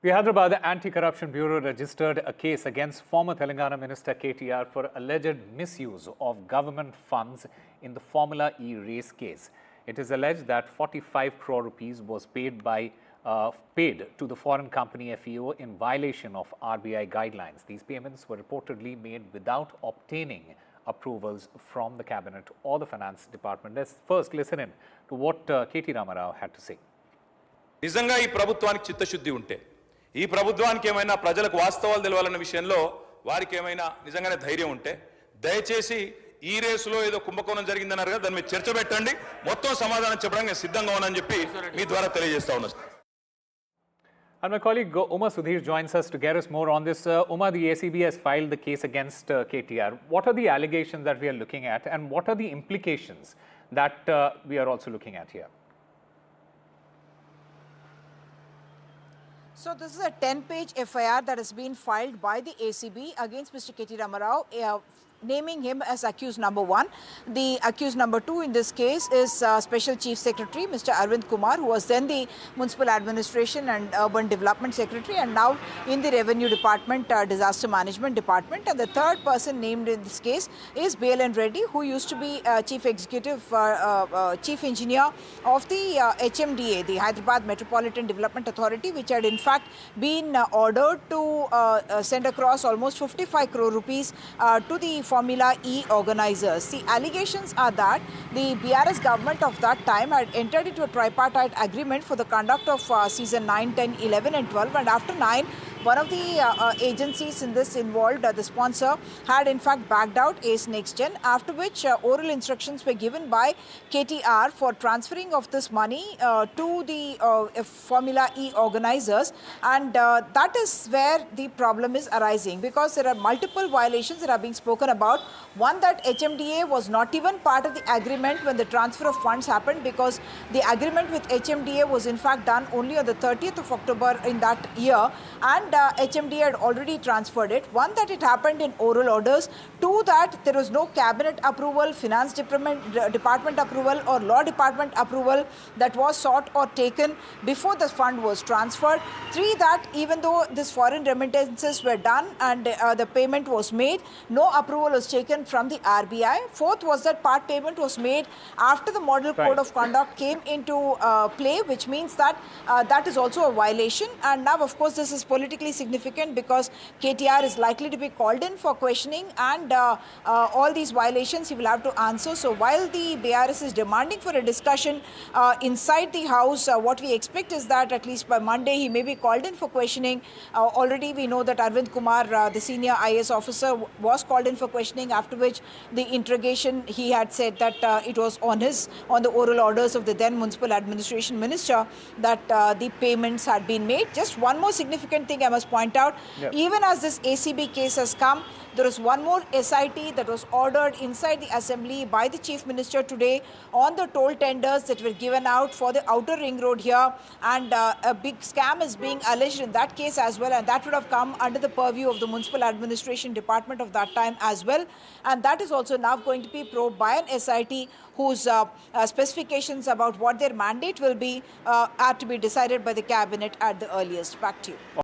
The Hyderabad Anti-Corruption Bureau registered a case against former Telangana Minister KTR for alleged misuse of government funds in the Formula E race case. It is alleged that 45 crore rupees was paid to the foreign company FEO in violation of RBI guidelines. These payments were reportedly made without obtaining approvals from the cabinet or the finance department. Let's first listen in to what KT Ramarao had to say. నిజంగా ఈ ప్రభుత్వానికి చిత్తశుద్ధి ఉంటే ఈ ప్రభుత్వానికి ఏమైనా ప్రజలకు వాస్తవాలు తెలవాలన్న విషయంలో వారికి ఏమైనా నిజంగానే ధైర్యం ఉంటే దయచేసి ఈ రేసులో ఏదో కుంభకోణం జరిగిందన్నారు కదా దాని మీద చర్చ పెట్టండి మొత్తం సమాధానం చెప్పడానికి నేను సిద్ధంగా ఉన్నానని చెప్పి మీ ద్వారా తెలియజేస్తా ఉన్నాను. And my colleague Uma Sudhir joins us to get us more on this. Uma, the ACB has filed the case against KTR. What are the allegations that we are looking at and what are the implications that we are also looking at here? So this is a 10-page FIR that has been filed by the ACB against Mr. KT Ramarao, naming him as accused number 1. The accused number 2 in this case is Special Chief Secretary Mr. Arvind Kumar, who was then the Municipal Administration and Urban Development Secretary and now in the Revenue Department, Disaster Management Department. And the third person named in this case is BLN Reddy, who used to be Chief Engineer of the HMDA, the Hyderabad Metropolitan Development Authority, which had in fact been ordered to send across almost 55 crore rupees to the Formula E organizers. The allegations are that the BRS government of that time had entered into a tripartite agreement for the conduct of season 9, 10, 11 and 12, and after 9, one of the agencies in this involved, the sponsor, had in fact backed out, Ace NextGen, after which oral instructions were given by KTR for transferring of this money to the Formula E organizers, and that is where the problem is arising, because there are multiple violations that are being spoken about. One, that HMDA was not even part of the agreement when the transfer of funds happened, because the agreement with HMDA was in fact done only on the 30th of October in that year, and HMDA had already transferred it. One, that it happened in oral orders. Two, that there was no cabinet approval, finance department approval or law department approval that was sought or taken before the fund was transferred. Three, that even though these foreign remittances were done and the payment was made, no approval was taken from the RBI. Fourth was that part payment was made after the Model Code of Conduct came into play, which means that that is also a violation. And now, of course, this is politically significant because KTR is likely to be called in for questioning, and all these violations he will have to answer. So while the BRS is demanding for a discussion inside the House, what we expect is that at least by Monday he may be called in for questioning. Already we know that Arvind Kumar, the senior IS officer, was called in for questioning, after which the interrogation he had said that it was on the oral orders of the then Municipal Administration Minister that the payments had been made. Just one more significant thing I must point out, even as this ACB case has come, there is one more SIT that was ordered inside the assembly by the Chief Minister today on the toll tenders that were given out for the outer ring road here, and a big scam is being alleged in that case as well, and that would have come under the purview of the Municipal Administration Department of that time as well, and that is also now going to be probed by an SIT whose specifications about what their mandate will be are to be decided by the cabinet at the earliest. Back to you.